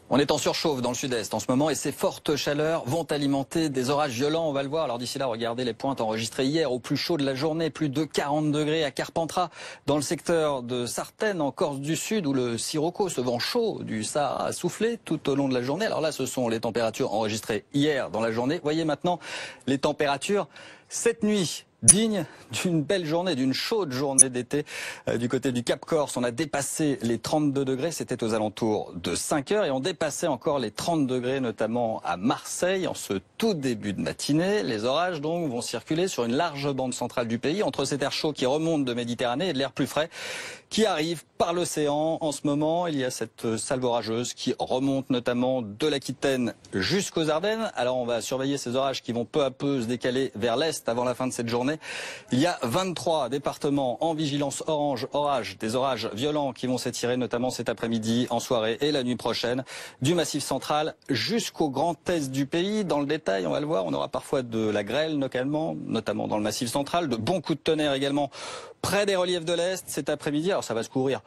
On est en surchauffe dans le sud-est en ce moment et ces fortes chaleurs vont alimenter des orages violents, on va le voir. Alors d'ici là, regardez les pointes enregistrées hier au plus chaud de la journée, plus de 40 degrés à Carpentras, dans le secteur de Sartène, en Corse du Sud, où le sirocco, ce vent chaud du Sahara, a soufflé tout au long de la journée. Alors là, ce sont les températures enregistrées hier dans la journée. Voyez maintenant les températures cette nuit. Digne d'une belle journée, d'une chaude journée d'été du côté du Cap Corse. On a dépassé les 32 degrés, c'était aux alentours de 5 heures et on dépassait encore les 30 degrés, notamment à Marseille en ce tout début de matinée. Les orages donc vont circuler sur une large bande centrale du pays entre cet air chaud qui remonte de Méditerranée et de l'air plus frais qui arrive par l'océan. En ce moment, il y a cette salve orageuse qui remonte notamment de l'Aquitaine jusqu'aux Ardennes. Alors on va surveiller ces orages qui vont peu à peu se décaler vers l'est avant la fin de cette journée. Il y a 23 départements en vigilance orange, orage, des orages violents qui vont s'étirer notamment cet après-midi, en soirée et la nuit prochaine, du Massif central jusqu'au grand est du pays. Dans le détail, on va le voir, on aura parfois de la grêle notamment dans le Massif central, de bons coups de tonnerre également près des reliefs de l'Est cet après-midi. Alors ça va se couvrir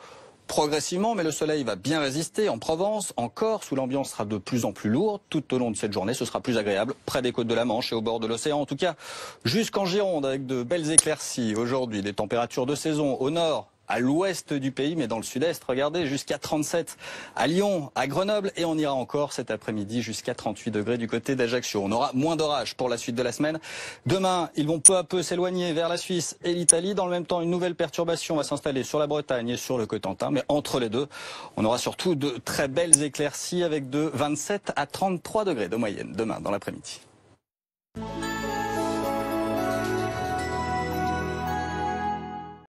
progressivement, mais le soleil va bien résister en Provence, en Corse, où l'ambiance sera de plus en plus lourde. Tout au long de cette journée, ce sera plus agréable, près des côtes de la Manche et au bord de l'océan. En tout cas, jusqu'en Gironde, avec de belles éclaircies. Aujourd'hui, des températures de saison au nord, à l'ouest du pays, mais dans le sud-est, regardez, jusqu'à 37 à Lyon, à Grenoble, et on ira encore cet après-midi jusqu'à 38 degrés du côté d'Ajaccio. On aura moins d'orages pour la suite de la semaine. Demain, ils vont peu à peu s'éloigner vers la Suisse et l'Italie. Dans le même temps, une nouvelle perturbation va s'installer sur la Bretagne et sur le Cotentin, mais entre les deux, on aura surtout de très belles éclaircies avec de 27 à 33 degrés de moyenne demain dans l'après-midi.